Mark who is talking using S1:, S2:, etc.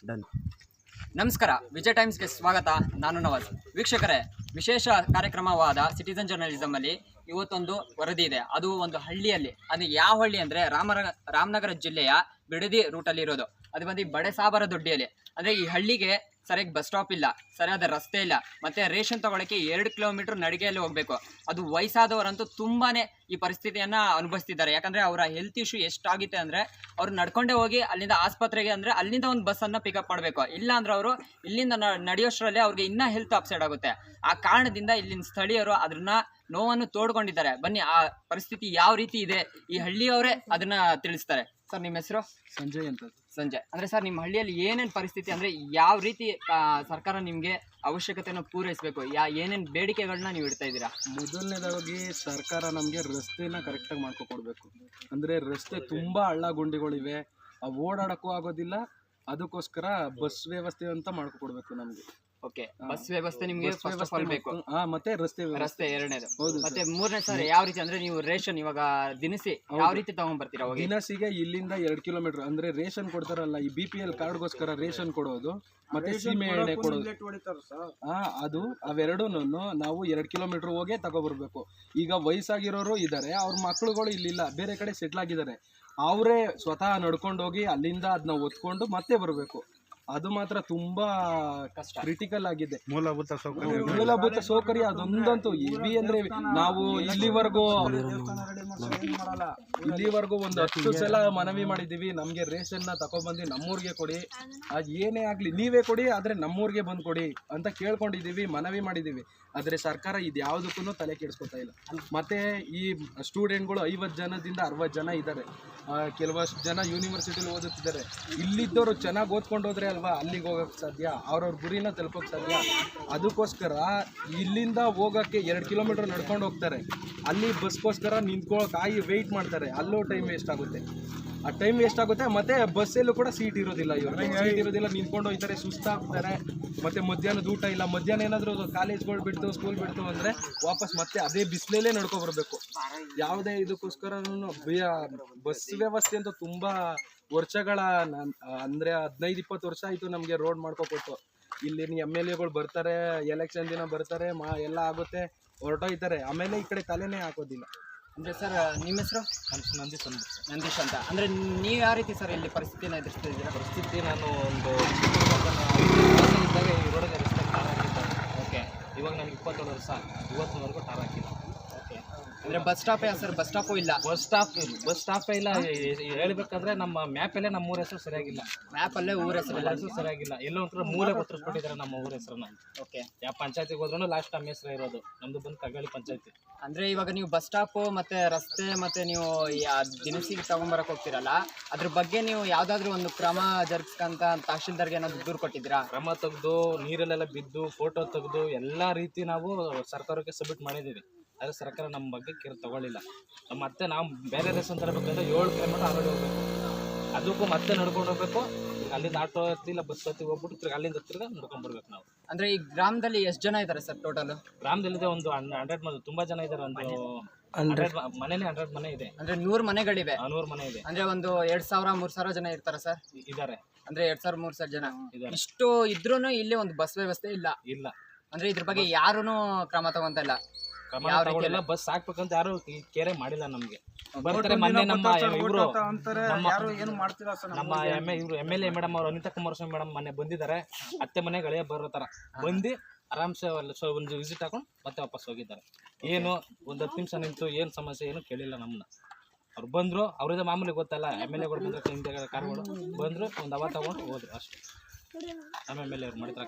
S1: Done.
S2: ನಮಸ್ಕಾರ, ವಿಜಯ್ ಟೈಮ್ಸ್ಗೆ ಸ್ವಾಗತ. ನಾನು ನವಾಜ್. ವೀಕ್ಷಕರೇ, ವಿಶೇಷ ಕಾರ್ಯಕ್ರಮವಾದ ಸಿಟಿಜನ್ ಜರ್ನಲಿಸಮ್ ಅಲ್ಲಿ ಇವತ್ತೊಂದು ವರದಿ ಇದೆ. ಅದು ಒಂದು ಹಳ್ಳಿಯಲ್ಲಿ, ಅದು ಯಾವ ಹಳ್ಳಿ ಅಂದರೆ ರಾಮನಗರ ಜಿಲ್ಲೆಯ ಬಿಡದಿ ರೂಟಲ್ಲಿ ಇರೋದು. ಅದು ಬಂದು ಬಡೆಸಾಬರ ದೊಡ್ಡಿಯಲ್ಲಿ. ಅಂದರೆ ಈ ಹಳ್ಳಿಗೆ ಸರಿಯಾಗಿ ಬಸ್ ಸ್ಟಾಪ್ ಇಲ್ಲ, ಸರಿಯಾದ ರಸ್ತೆ ಇಲ್ಲ, ಮತ್ತು ರೇಷನ್ ತೊಗೊಳಕ್ಕೆ 2 ಕಿಲೋಮೀಟರ್ ನಡಿಗೆಯಲ್ಲಿ ಹೋಗಬೇಕು. ಅದು ವಯಸ್ಸಾದವರಂತೂ ತುಂಬಾ ಈ ಪರಿಸ್ಥಿತಿಯನ್ನು ಅನುಭವಿಸ್ತಿದ್ದಾರೆ. ಯಾಕಂದರೆ ಅವರ ಹೆಲ್ತ್ ಇಶ್ಯೂ ಎಷ್ಟಾಗಿದೆ ಅಂದರೆ ಅವ್ರು ನಡ್ಕೊಂಡೇ ಹೋಗಿ ಅಲ್ಲಿಂದ ಆಸ್ಪತ್ರೆಗೆ ಅಂದರೆ ಅಲ್ಲಿಂದ ಒಂದು ಬಸ್ಸನ್ನು ಪಿಕಪ್ ಮಾಡಬೇಕು. ಇಲ್ಲ ಅಂದ್ರೆ ಅವರು ಇಲ್ಲಿಂದ ನಡೆಯೋಷ್ಟರಲ್ಲಿ ಅವ್ರಿಗೆ ಇನ್ನೂ ಹೆಲ್ತ್ ಅಪ್ಸೆಟ್ ಆಗುತ್ತೆ. ಆ ಕಾರಣದಿಂದ ಇಲ್ಲಿನ ಸ್ಥಳೀಯರು ಅದನ್ನ ನೋವನ್ನು ತೋಡ್ಕೊಂಡಿದ್ದಾರೆ. ಬನ್ನಿ, ಆ ಪರಿಸ್ಥಿತಿ ಯಾವ ರೀತಿ ಇದೆ ಈ ಹಳ್ಳಿಯವರೇ ಅದನ್ನ ತಿಳಿಸ್ತಾರೆ. ಸರ್, ನಿಮ್ಮ ಹೆಸರು?
S1: ಸಂಜಯ್ ಅಂತ.
S2: ಸಂಜಯ್. ಅಂದರೆ ಸರ್, ನಿಮ್ಮ ಹಳ್ಳಿಯಲ್ಲಿ ಏನೇನು ಪರಿಸ್ಥಿತಿ, ಅಂದರೆ ಯಾವ ರೀತಿ ಸರ್ಕಾರ ನಿಮಗೆ ಅವಶ್ಯಕತೆಯನ್ನು ಪೂರೈಸಬೇಕು, ಏನೇನು ಬೇಡಿಕೆಗಳನ್ನ ನೀವು ಇಡ್ತಾ ಇದ್ದೀರಾ?
S1: ಮೊದಲನೇದಾಗಿ ಸರ್ಕಾರ ನಮಗೆ ರಸ್ತೆನ ಕರೆಕ್ಟಾಗಿ ಮಾಡ್ಕೊಡ್ಬೇಕು. ಅಂದರೆ ರಸ್ತೆ ತುಂಬ ಹಳ್ಳ ಗುಂಡಿಗಳಿವೆ, ಓಡಾಡೋಕ್ಕೂ ಆಗೋದಿಲ್ಲ. ಅದಕ್ಕೋಸ್ಕರ ಬಸ್ ವ್ಯವಸ್ಥೆ ಅಂತ ಮಾಡ್ಕೊಡ್ಬೇಕು ನಮಗೆ.
S2: ಓಕೆ, ಬಸ್ ವ್ಯವಸ್ಥೆ ನಿಮಗೆ ಬೇಕು.
S1: ಮತ್ತೆ ರಸ್ತೆ
S2: ಎರಡನೇದು. ಮತ್ತೆ ಮೂರನೇ ಸರ್, ಯಾವ ರೀತಿ ಅಂದ್ರೆ ನೀವು ರೇಷನ್ ಇವಾಗ ದಿನಸಿ ಯಾವ ರೀತಿ ತಗೊಂಡ್ಬರ್ತೀರಾ?
S1: ದಿನಸಿಗೆ ಇಲ್ಲಿಂದ 2 ಕಿಲೋಮೀಟರ್. ಅಂದ್ರೆ ರೇಷನ್ ಕೊಡ್ತಾರಲ್ಲ, ಈ BPL ಕಾರ್ಡ್ಗೋಸ್ಕರ ರೇಷನ್ ಕೊಡೋದು ಮತ್ತೆ ಸೀಮೆ ಎಣ್ಣೆ ಕೊಡೋದು, ಅದು ಅವೆರಡೂನು ನಾವು 2 ಕಿಲೋಮೀಟರ್ ಹೋಗೇ ತಗೊಬರ್ಬೇಕು. ಈಗ ವಯಸ್ಸಾಗಿರೋರು ಇದ್ದಾರೆ, ಅವ್ರ ಮಕ್ಳುಗಳು ಇಲ್ಲಿಲ್ಲ, ಬೇರೆ ಕಡೆ ಸೆಟ್ಲ್ ಆಗಿದ್ದಾರೆ. ಅವರೇ ಸ್ವತಃ ನಡ್ಕೊಂಡು ಹೋಗಿ ಅಲ್ಲಿಂದ ಅದನ್ನ ಒತ್ಕೊಂಡು ಮತ್ತೆ ಬರಬೇಕು. ಅದು ಮಾತ್ರ ತುಂಬಾ ಕ್ರಿಟಿಕಲ್ ಆಗಿದೆ. ಮೂಲಭೂತ ಸೌಕರ್ಯ ಅದೊಂದಂತೂ ಹೆವಿ. ಅಂದ್ರೆ ನಾವು ಇಲ್ಲಿವರೆಗೂ ಒಂದು 10 ಸಲ ಮನವಿ ಮಾಡಿದೀವಿ, ನಮ್ಗೆ ರೇಷನ್ ನ ತಗೊಬಂದು ನಮ್ಮೂರ್ಗೆ ಕೊಡಿ, ಅದ್ ಏನೇ ಆಗ್ಲಿ ನೀವೇ ಕೊಡಿ, ಆದ್ರೆ ನಮ್ಮೂರ್ಗೆ ಬಂದ್ ಕೊಡಿ ಅಂತ ಕೇಳ್ಕೊಂಡಿದೀವಿ, ಮನವಿ ಮಾಡಿದೀವಿ. ಆದ್ರೆ ಸರ್ಕಾರ ಇದ್ಯಾವುದಕ್ಕೂ ತಲೆ ಕೆಡಿಸ್ಕೊತಾ ಇಲ್ಲ. ಮತ್ತೆ ಈ ಸ್ಟೂಡೆಂಟ್ಗಳು 50 ಜನದಿಂದ 60 ಜನ ಇದ್ದಾರೆ. ಕೆಲವಷ್ಟು ಜನ ಯೂನಿವರ್ಸಿಟಿಲಿ ಓದುತ್ತಿದ್ದಾರೆ. ಇಲ್ಲಿದ್ದವರು ಚೆನ್ನಾಗಿ ಓದ್ಕೊಂಡು ಹೋದ್ರೆ ಅಲ್ವಾ ಅಲ್ಲಿಗೆ ಹೋಗಕ್ಕೆ ಸಾಧ್ಯ, ಅವ್ರವ್ರ ಗುರಿನ ತಲುಪೋಕೆ ಸಾಧ್ಯ. ಅದಕ್ಕೋಸ್ಕರ ಇಲ್ಲಿಂದ ಹೋಗೋಕ್ಕೆ 2 ಕಿಲೋಮೀಟರ್ ನಡ್ಕೊಂಡು ಹೋಗ್ತಾರೆ. ಅಲ್ಲಿ ಬಸ್ಗೋಸ್ಕರ ನಿಂತ್ಕೊಳ್ಳೋಕೆ ವೆಯ್ಟ್ ಮಾಡ್ತಾರೆ. ಅಲ್ಲೂ ಟೈಮ್ ವೇಸ್ಟ್ ಆಗುತ್ತೆ. ಆ ಟೈಮ್ ವೇಸ್ಟ್ ಆಗುತ್ತೆ. ಮತ್ತೆ ಬಸ್ಸಲ್ಲೂ ಕೂಡ ಸೀಟ್ ಇರೋದಿಲ್ಲ, ಸೀಟ್ ಇರೋದಿಲ್ಲ, ನಿಂತ್ಕೊಂಡು ಹೋಗ್ತಾರೆ, ಸುಸ್ತಾಗ್ತಾರೆ. ಮತ್ತೆ ಮಧ್ಯಾಹ್ನದ ಊಟ ಇಲ್ಲ. ಮಧ್ಯಾಹ್ನ ಏನಾದರೂ ಕಾಲೇಜ್ಗಳು ಬಿಡ್ತು, ಸ್ಕೂಲ್ ಬಿಡ್ತು ಅಂದರೆ ವಾಪಸ್ ಮತ್ತೆ ಅದೇ ಬಿಸಿಲಲ್ಲೇ ನಡ್ಕೊಬರ್ಬೇಕು. ಯಾವುದೇ ಇದಕ್ಕೋಸ್ಕರ ಬಸ್ ವ್ಯವಸ್ಥೆ ಅಂತ ತುಂಬ ವರ್ಷಗಳ, ಅಂದರೆ 15-20 ವರ್ಷ ಆಯಿತು ನಮಗೆ ರೋಡ್ ಮಾಡ್ಕೊಕೊಟ್ಟು. ಇಲ್ಲಿನ MLAಗಳು ಬರ್ತಾರೆ, ಎಲೆಕ್ಷನ್ ದಿನ ಬರ್ತಾರೆ, ಎಲ್ಲ ಆಗುತ್ತೆ, ಹೊರಟೋಯ್ತಾರೆ, ಆಮೇಲೆ ಈ ಕಡೆ ತಲೆನೇ ಹಾಕೋದಿಲ್ಲ.
S2: ಅಂದರೆ ಸರ್, ನಿಮ್ಮ ಹೆಸರು? ನಂದೀಶ್ ಅಂತ. ಅಂದರೆ ನೀವು ಯಾವ ರೀತಿ ಸರ್ ಇಲ್ಲಿ ಪರಿಸ್ಥಿತಿನ ಎದುರಿಸ್ತಿದ್ದೀರಾ?
S3: ಪರಿಸ್ಥಿತಿ ನಾನು ಒಂದು ಇದ್ದಾಗ ಈ ರೋಡಿಗೆ ರಸ್ತೆ ಟಾರ್ ಹಾಕಿದ್ದೆ. ಓಕೆ, ಇವಾಗ ನನಗೆ 27 ವರ್ಷ, ಇವತ್ತಿನವರೆಗೂ ಟಾರ್ ಹಾಕಿಲ್ಲ. ಓಕೆ,
S2: ಅಂದರೆ ಬಸ್ ಸ್ಟಾಪೇ ಸರ್? ಬಸ್ ಸ್ಟಾಪು ಇಲ್ಲ.
S3: ಬಸ್ ಸ್ಟಾಪೇ ಇಲ್ಲ. ಹೇಳ್ಬೇಕಂದ್ರೆ ನಮ್ಮ ಮ್ಯಾಪಲ್ಲೇ ನಮ್ಮ ಊರ ಹೆಸರು ಸರಿಯಾಗಿಲ್ಲ.
S2: ಮ್ಯಾಪಲ್ಲೇ ಊರ ಹೆಸರು
S3: ಸರಿಯಾಗಿಲ್ಲ. ಎಲ್ಲೋ ಒಂಥರ ಮೂಲೆ ಕೊಟ್ಟಿದ್ದಾರೆ ನಮ್ಮ ಊರ ಹೆಸರನ್ನ. ಓಕೆ, ಯಾವ ಪಂಚಾಯತಿಗೆ ಹೋದ್ರೂ ಲಾಸ್ಟ್ ನಮ್ಮ ಹೆಸರು ಇರೋದು. ನಮ್ಮದು ಬಂದು ಕಗ್ಗಳಿ ಪಂಚಾಯತಿ.
S2: ಅಂದರೆ ಇವಾಗ ನೀವು ಬಸ್ ಸ್ಟಾಪು ಮತ್ತು ರಸ್ತೆ ಮತ್ತು ನೀವು ದಿನಸಿಗೆ ತಗೊಂಬರಕ್ಕೆ ಹೋಗ್ತಿರಲ್ಲ, ಅದ್ರ ಬಗ್ಗೆ ನೀವು ಯಾವುದಾದ್ರೂ ಒಂದು ಕ್ರಮ ಜರುಗಿಸ್ಕಂತ ತಹಶೀಲ್ದಾರ್ಗೆ ಏನಾದರೂ ದೂರು ಕೊಟ್ಟಿದ್ದೀರಾ?
S3: ಕ್ರಮ ತೆಗೆದು ನೀರಲ್ಲೆಲ್ಲ ಬಿದ್ದು ಫೋಟೋ ತೆಗೆದು ಎಲ್ಲ ರೀತಿ ನಾವು ಸರ್ಕಾರಕ್ಕೆ ಸಬ್ಮಿಟ್ ಮಾಡಿದ್ದೀವಿ. ಆದರೆ ಸರ್ಕಾರ ನಮ್ಮ ಬಗ್ಗೆ ಕೇರ್ ತಗೊಳ್ಳಿಲ್ಲ. ಮತ್ತೆ ನಾವು ಬೇರೆ ರೇಷನ್ ತರಬೇಕಂದ್ರೆ 7 ಕಿಲೋಮೀಟರ್ ಆಲ್ರೆಡಿ ಹೋಗ್ಬೇಕು. ಅದಕ್ಕೂ ಮತ್ತೆ ನಡ್ಕೊಂಡು ಹೋಗ್ಬೇಕು. ಅಲ್ಲಿಂದ ಆಟೋ ಇಲ್ಲ ಬಸ್ ಹತ್ತಿ ಹೋಗ್ಬಿಟ್ಟು ಅಲ್ಲಿಂದ ನಡ್ಕೊಂಡು ಬರ್ಬೇಕು ನಾವು.
S2: ಅಂದರೆ ಈ ಗ್ರಾಮದಲ್ಲಿ ಎಷ್ಟು ಜನ ಇದ್ದಾರೆ ಸರ್ ಟೋಟಲ್?
S3: ಗ್ರಾಮದಲ್ಲಿದೆ ಒಂದು 100 ಮಂದಿ, ತುಂಬ ಜನ ಇದ್ದಾರೆ. ಒಂದು 100 ಮನೆ ಇದೆ.
S2: ಅಂದರೆ 100 ಮನೆಗಳಿವೆ.
S3: 100 ಮನೆ ಇದೆ.
S2: ಅಂದರೆ ಒಂದು 2000-3000 ಜನ ಇರ್ತಾರೆ ಸರ್?
S3: ಇದ್ದಾರೆ.
S2: ಅಂದರೆ 2000-3000 ಜನ ಇಷ್ಟು ಇದ್ರೂ ಇಲ್ಲಿ ಒಂದು ಬಸ್ ವ್ಯವಸ್ಥೆ ಇಲ್ಲ. ಅಂದರೆ ಇದ್ರ ಬಗ್ಗೆ ಯಾರೂ ಕ್ರಮ ತಗೊಂತ ಇಲ್ಲ.
S3: ಬಸ್ ಹಾಕ್ಬೇಕಂತ ಯಾರು ಕೇರೆ ಮಾಡಿಲ್ಲ ನಮ್ಗೆ. ಬರ್ತಾರೆ ಮೊನ್ನೆ ನಮ್ಮ ಇವರು ನಮ್ಮ MLA ಮೇಡಮ್ ಅವರು ಅನಿತಾ ಕುಮಾರಸ್ವಾಮಿ ಮೇಡಮ್ ಮೊನ್ನೆ ಬಂದಿದ್ದಾರೆ. ಅತ್ತೆ ಮನೆಗಳೇ ಬರೋ ಥರ ಬಂದು ಆರಾಮ್ಸೆ ಒಂದು ವಿಸಿಟ್ ಹಾಕೊಂಡು ಮತ್ತೆ ವಾಪಸ್ ಹೋಗಿದ್ದಾರೆ. ಏನು ಒಂದು 10 ನಿಮಿಷ ನಿಂತು ಏನು ಸಮಸ್ಯೆ ಏನು ಕೇಳಿಲ್ಲ ನಮ್ಮನ್ನ. ಅವ್ರು ಬಂದರು, ಅವ್ರಿಂದ ಮಾಮೂಲಿ ಗೊತ್ತಲ್ಲ, MLAಗಳು ಬಂದ್ರೆ ಹಿಂದೆ ಕಾರ್ಗಳು ಬಂದರು, ಒಂದು ಅವ ತಗೊಂಡು ಹೋದ್ರು ಅಷ್ಟೇ. ನಮ್ಮ MLA ಅವ್ರು ಮಾಡಿದ್ರೆ